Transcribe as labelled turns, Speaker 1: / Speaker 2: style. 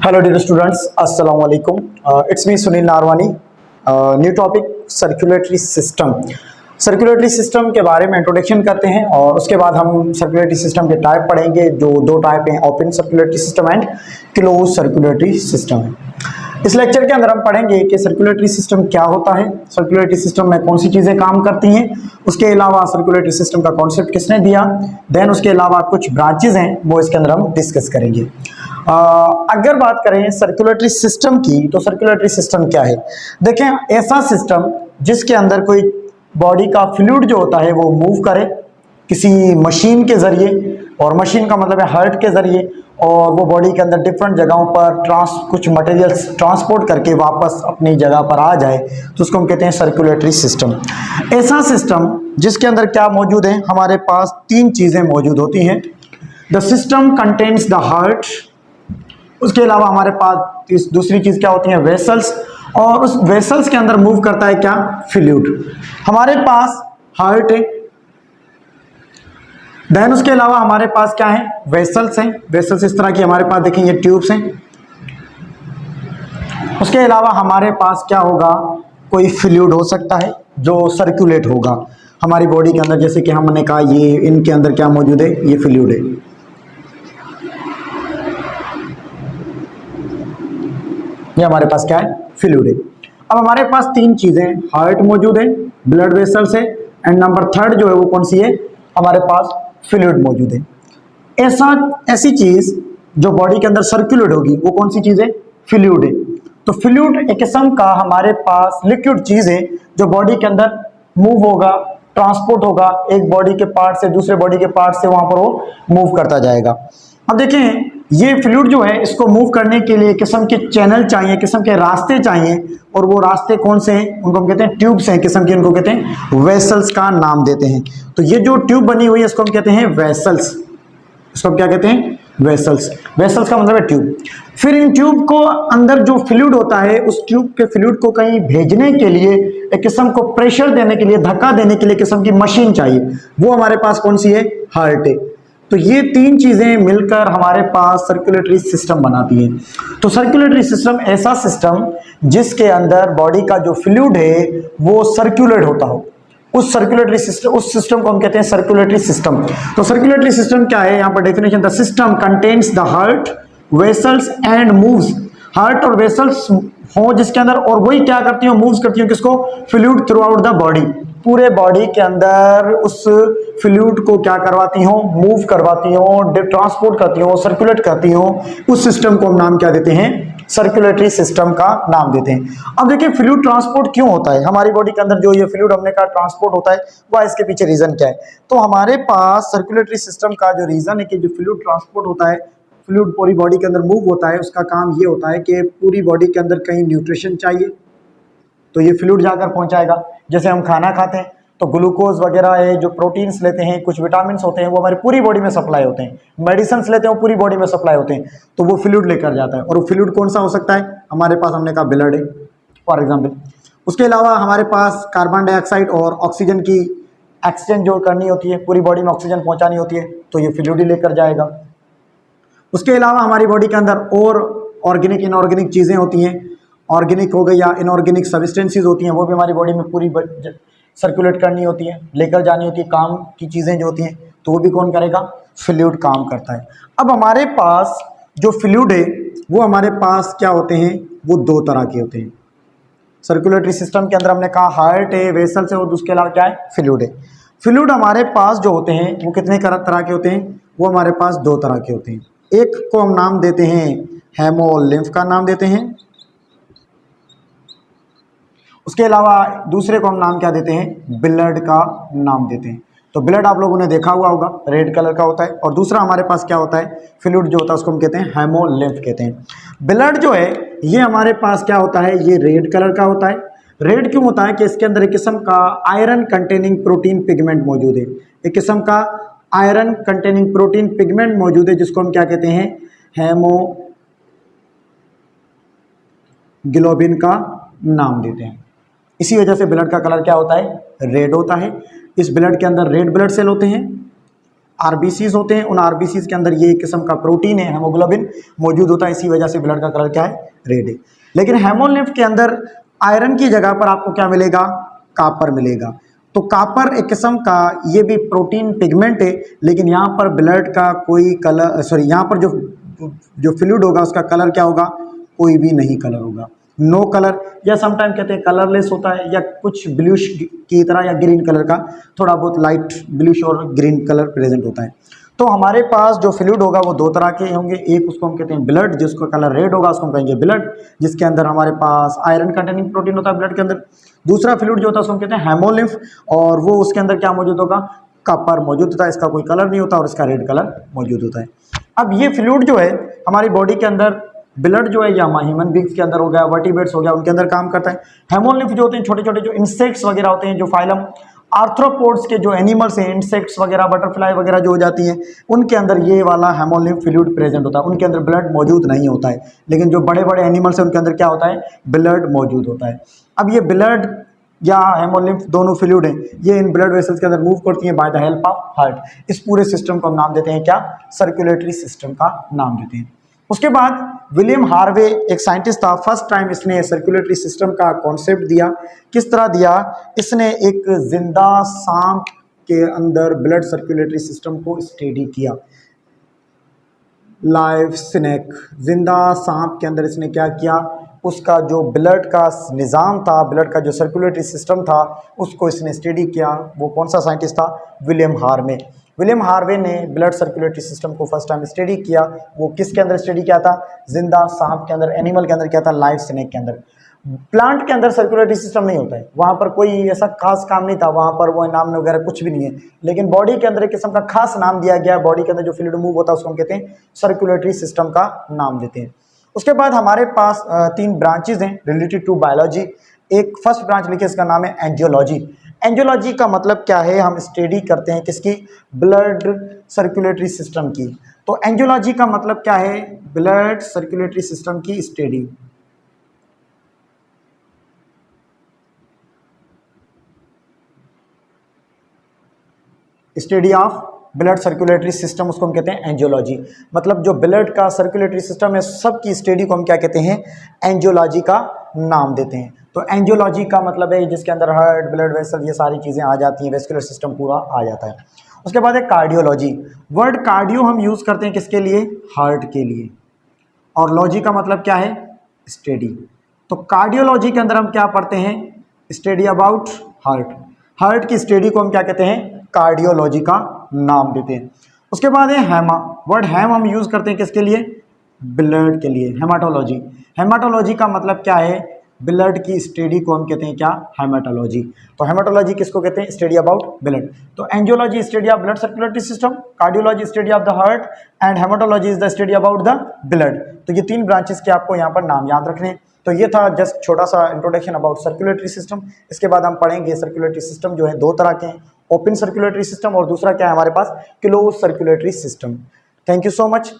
Speaker 1: Hello dear students, अस्सलाम वालेकुम। It's me Sunil Naravane. New topic circulatory system. Circulatory system के बारे में इंट्रोडक्शन करते हैं और उसके बाद हम सर्कुलेटरी सिस्टम के टाइप पढ़ेंगे। जो दो टाइप हैं, open circulatory system and close circulatory system है। इस लेक्चर के अंदर हम पढ़ेंगे कि सर्कुलेटरी सिस्टम क्या होता है, सर्कुलेटरी सिस्टम में कौन सी चीज़ें काम करती हैं, उसके अलावा सर्कुलेटरी सिस्टम का कॉन्सेप्ट किसने दिया, देन उसके अलावा कुछ ब्रांचेज हैं वो इसके अंदर हम डिस्कस करेंगे। अगर बात करें सर्कुलेटरी सिस्टम की, तो सर्कुलेटरी सिस्टम क्या है? देखें, ऐसा सिस्टम जिसके अंदर कोई बॉडी का फ्लूइड जो होता है वो मूव करे किसी मशीन के जरिए, और मशीन का मतलब है हार्ट के जरिए, और वो बॉडी के अंदर डिफरेंट जगहों पर कुछ मटेरियल्स ट्रांसपोर्ट करके वापस अपनी जगह पर आ जाए, तो उसको हम कहते हैं सर्कुलेटरी सिस्टम। ऐसा सिस्टम जिसके अंदर क्या मौजूद है, हमारे पास तीन चीज़ें मौजूद होती हैं। The system contains the heart, उसके अलावा हमारे पास दूसरी चीज़ क्या होती है, वेसल्स, और उस वेसल्स के अंदर मूव करता है क्या, फ्लूइड। हमारे पास हार्ट है, देन उसके अलावा हमारे पास क्या है, वेसल्स हैं। वेसल्स इस तरह की हमारे पास देखें, ये ट्यूब्स हैं। उसके अलावा हमारे पास क्या होगा, कोई फ्लूइड हो सकता है जो सर्कुलेट होगा हमारी बॉडी के अंदर। जैसे कि हमने कहा, ये इनके अंदर क्या मौजूद है, ये फ्लूइड है। ये हमारे पास क्या है, फ्लूइड है। अब हमारे पास तीन चीजें, हार्ट मौजूद है, ब्लड वेसल्स है, एंड नंबर थर्ड जो है वो कौन सी है, हमारे पास फ्लूइड मौजूद है। ऐसी चीज जो बॉडी के अंदर सर्कुलेट होगी वो कौन सी चीज है, फ्लूइड है। तो फ्लूइड एक किस्म का हमारे पास लिक्विड चीज है जो बॉडी के अंदर मूव होगा, ट्रांसपोर्ट होगा, एक बॉडी के पार्ट से दूसरे बॉडी के पार्ट से वहां पर वो मूव करता जाएगा। अब देखें, ये फ्लूइड जो है, इसको मूव करने के लिए किस्म के चैनल चाहिए, किस्म के रास्ते चाहिए, और वो रास्ते कौन से हैं, उनको हम कहते हैं ट्यूब्स हैं, किस्म के उनको कहते हैं वेसल्स का नाम देते हैं। तो ये जो ट्यूब बनी हुई है इसको हम कहते हैं वेसल्स। इसको हम क्या कहते हैं, वेसल्स। वेसल्स का मतलब है ट्यूब। फिर इन ट्यूब को अंदर जो फ्लूइड होता है, उस ट्यूब के फ्लूइड को कहीं भेजने के लिए, एक किस्म को प्रेशर देने के लिए, धक्का देने के लिए किस्म की मशीन चाहिए, वो हमारे पास कौन सी है, हार्ट है। तो ये तीन चीजें मिलकर हमारे पास सर्कुलेटरी सिस्टम बनाती है। तो सर्कुलेटरी सिस्टम ऐसा सिस्टम जिसके अंदर बॉडी का जो फ्लूइड है वो सर्कुलेट होता हो, उस सर्कुलेटरी सिस्टम, उस सिस्टम को हम कहते हैं सर्कुलेटरी सिस्टम। तो सर्कुलेटरी सिस्टम क्या है, यहां पर definition, the system contains the heart, vessels and moves. Heart और वेसल्स हो जिसके अंदर, और वही क्या करती हो, मूव्स करती हो किसको, fluid through out the body. पूरे बॉडी के अंदर उस फ्लूइड को क्या करवाती हो, मूव करवाती हो, ट्रांसपोर्ट करती हो, सर्कुलेट करती हो। उस सिस्टम को हम नाम क्या देते हैं, सर्कुलेटरी सिस्टम का नाम देते हैं। अब देखिए, फ्लूइड ट्रांसपोर्ट क्यों होता है हमारी बॉडी के अंदर, जो ये फ्लूइड हमने कहा ट्रांसपोर्ट होता है, वह इसके पीछे रीजन क्या है। तो हमारे पास सर्कुलेटरी सिस्टम का जो रीजन है कि जो फ्लूइड ट्रांसपोर्ट होता है, फ्लूइड पूरी बॉडी के अंदर मूव होता है, उसका काम ये होता है कि पूरी बॉडी के अंदर कहीं न्यूट्रिशन चाहिए तो ये फ्लूइड जाकर पहुंचाएगा। जैसे हम खाना खाते हैं तो ग्लूकोज वगैरह है, जो प्रोटीन्स लेते हैं, कुछ विटामिन होते हैं, वो हमारी पूरी बॉडी में सप्लाई होते हैं। मेडिसिन लेते हैं वो पूरी बॉडी में सप्लाई होते हैं, तो वो फ्लूइड लेकर जाता है। और वो फ्लूइड कौन सा हो सकता है, हमारे पास हमने कहा ब्लड है फॉर एग्जाम्पल। उसके अलावा हमारे पास कार्बन डाइऑक्साइड और ऑक्सीजन की एक्सचेंज जो करनी होती है, पूरी बॉडी में ऑक्सीजन पहुंचानी होती है, तो ये फ्लूइड ही लेकर जाएगा। उसके अलावा हमारी बॉडी के अंदर और ऑर्गेनिक इनऑर्गेनिक चीज़ें होती हैं, ऑर्गेनिक हो गई या इनऑर्गेनिक सब्सटेंसेस होती हैं, वो भी हमारी बॉडी में पूरी सर्कुलेट करनी होती है, लेकर जानी होती है, काम की चीज़ें जो होती हैं, तो वो भी कौन करेगा, फ्लूइड काम करता है। अब हमारे पास जो फ्लूइड है वो हमारे पास क्या होते हैं, वो दो तरह के होते हैं। सर्कुलेटरी सिस्टम के अंदर हमने कहा हार्ट है, वेसल्स है, और उसके अलावा क्या है, फ्लूइड है। फ्लूइड हमारे पास जो होते हैं वो कितने तरह के होते हैं, वो हमारे पास दो तरह के होते हैं। एक को हम नाम देते हैं हेमोलिम्फ का नाम देते हैं, उसके अलावा दूसरे को हम नाम क्या देते हैं, ब्लड का नाम देते हैं। तो ब्लड आप लोगों ने देखा हुआ होगा, रेड कलर का होता है, और दूसरा हमारे पास क्या होता है, फ्लूइड जो होता है, उसको हम कहते हैं हेमोलिम्फ कहते हैं। ब्लड जो है ये हमारे पास क्या होता है, ये रेड कलर का होता है। रेड क्यों होता है कि इसके अंदर एक किस्म का आयरन कंटेनिंग प्रोटीन पिगमेंट मौजूद है, एक किस्म का आयरन कंटेनिंग प्रोटीन पिगमेंट मौजूद है, जिसको हम क्या कहते हैं, हेमोग्लोबिन का नाम देते हैं। इसी वजह से ब्लड का कलर क्या होता है, रेड होता है। इस ब्लड के अंदर रेड ब्लड सेल होते हैं, आरबीसीज होते हैं, उन आरबीसीज के अंदर ये एक किस्म का प्रोटीन है हेमोग्लोबिन मौजूद होता है, इसी वजह से ब्लड का कलर क्या है, रेड है। लेकिन हेमोलिम्फ के अंदर आयरन की जगह पर आपको क्या मिलेगा, कापर मिलेगा। तो कापर एक किस्म का ये भी प्रोटीन पिगमेंट है, लेकिन यहाँ पर ब्लड का कोई कलर, सॉरी यहाँ पर जो फ्लूइड होगा उसका कलर क्या होगा, कोई भी नहीं कलर होगा, नो कलर, या समटाइम कहते हैं कलरलेस होता है, या कुछ ब्लूश की तरह या ग्रीन कलर का थोड़ा बहुत लाइट ब्लूश और ग्रीन कलर प्रेजेंट होता है। तो हमारे पास जो फ्लूइड होगा वो दो तरह के होंगे, एक उसको हम कहते हैं ब्लड, जिसका कलर रेड होगा उसको हम कहेंगे ब्लड, जिसके अंदर हमारे पास आयरन कंटेनिंग प्रोटीन होता है ब्लड के अंदर। दूसरा फ्लूइड जो होता है उसको हम कहते हैं हेमोलिम्फ, और वो उसके अंदर क्या मौजूद होगा, कॉपर मौजूद होता है, इसका कोई कलर नहीं होता और इसका रेड कलर मौजूद होता है। अब ये फ्लूइड जो है हमारी बॉडी के अंदर, ब्लड जो है या ह्यूमन बींग्स के अंदर हो गया, वर्टिब्रेट्स हो गया, उनके अंदर काम करता है। हेमोलिम्फ जो होते हैं छोटे छोटे जो इंसेक्ट्स वगैरह होते हैं, जो फाइलम आर्थ्रोपोड्स के जो एनिमल्स हैं, इंसेक्ट्स वगैरह, बटरफ्लाई वगैरह जो हो जाती हैं, उनके अंदर ये वाला हेमोलिम्फ फ्लूइड प्रेजेंट होता है, उनके अंदर ब्लड मौजूद नहीं होता है। लेकिन जो बड़े बड़े एनिमल्स हैं उनके अंदर क्या होता है, ब्लड मौजूद होता है। अब ये ब्लड या हेमोलिम्फ दोनों फ्लूइड हैं, ये इन ब्लड वेसल्स के अंदर मूव करती हैं by the help of heart. इस पूरे सिस्टम को हम नाम देते हैं क्या, सर्कुलेटरी सिस्टम का नाम देते हैं। उसके बाद विलियम हार्वे एक साइंटिस्ट था, फर्स्ट टाइम इसने सर्कुलेटरी सिस्टम का कॉन्सेप्ट दिया। किस तरह दिया, इसने एक जिंदा सांप के अंदर ब्लड सर्कुलेटरी सिस्टम को स्टडी किया। लाइव स्नेक, जिंदा सांप के अंदर इसने क्या किया, उसका जो ब्लड का निज़ाम था, ब्लड का जो सर्कुलेटरी सिस्टम था, उसको इसने स्टडी किया। वो कौन सा साइंटिस्ट था, विलियम हार्वे। विलियम हार्वे ने ब्लड सर्कुलेटरी सिस्टम को फर्स्ट टाइम स्टडी किया। वो किसके अंदर स्टडी किया था, जिंदा सांप के अंदर, एनिमल के अंदर किया था, लाइव स्नेक के अंदर। प्लांट के अंदर सर्कुलेटरी सिस्टम नहीं होता है, वहाँ पर कोई ऐसा खास काम नहीं था, वहाँ पर वो नाम वगैरह कुछ भी नहीं है। लेकिन बॉडी के अंदर एक किस्म का खास नाम दिया गया, बॉडी के अंदर जो फ्लूइड मूव होता है उसको हम कहते हैं सर्कुलेटरी सिस्टम का नाम देते हैं। उसके बाद हमारे पास 3 ब्रांचेज हैं रिलेटेड टू बायोलॉजी। एक फर्स्ट ब्रांच लिखिए, इसका नाम है एंजियोलॉजी। एंजियोलॉजी का मतलब क्या है, हम स्टडी करते हैं किसकी, ब्लड सर्कुलेटरी सिस्टम की। तो एंजियोलॉजी का मतलब क्या है, ब्लड सर्कुलेटरी सिस्टम की study. Study of blood circulatory system, उसको हम कहते हैं एंजियोलॉजी। मतलब जो ब्लड का सर्कुलेटरी सिस्टम है सबकी स्टडी को हम क्या कहते हैं, एंजियोलॉजी का नाम देते हैं। तो एंजियोलॉजी का मतलब है जिसके अंदर हार्ट, ब्लड वेसल, ये सारी चीज़ें आ जाती हैं, वेस्कुलर सिस्टम पूरा आ जाता है। उसके बाद है कार्डियोलॉजी। वर्ड कार्डियो हम यूज़ करते हैं किसके लिए, हार्ट के लिए, और लॉजी का मतलब क्या है, स्टडी। तो कार्डियोलॉजी के अंदर हम क्या पढ़ते हैं, स्टडी अबाउट हार्ट। हार्ट की स्टडी को हम क्या कहते हैं, कार्डियोलॉजी का नाम देते हैं। उसके बाद है हेमा। वर्ड हेम हम यूज़ करते हैं किसके लिए, ब्लड के लिए, हेमाटोलॉजी। हेमाटोलॉजी का मतलब क्या है, ब्लड की स्टडी को हम कहते हैं क्या, हेमाटोलॉजी। तो हेमाटोलॉजी किसको कहते हैं, स्टडी अबाउट ब्लड। तो angiology study of blood circulatory system, cardiology study of the heart, and haematology is the study about the blood. तो ये 3 ब्रांचेस के आपको यहाँ पर नाम याद रखने हैं। तो ये था जस्ट छोटा सा इंट्रोडक्शन अबाउट सर्कुलेटरी सिस्टम। इसके बाद हम पढ़ेंगे सर्कुलेटरी सिस्टम जो है 2 तरह के हैं, ओपन सर्कुलेटरी सिस्टम और दूसरा क्या है हमारे पास, close circulatory system. Thank you so much.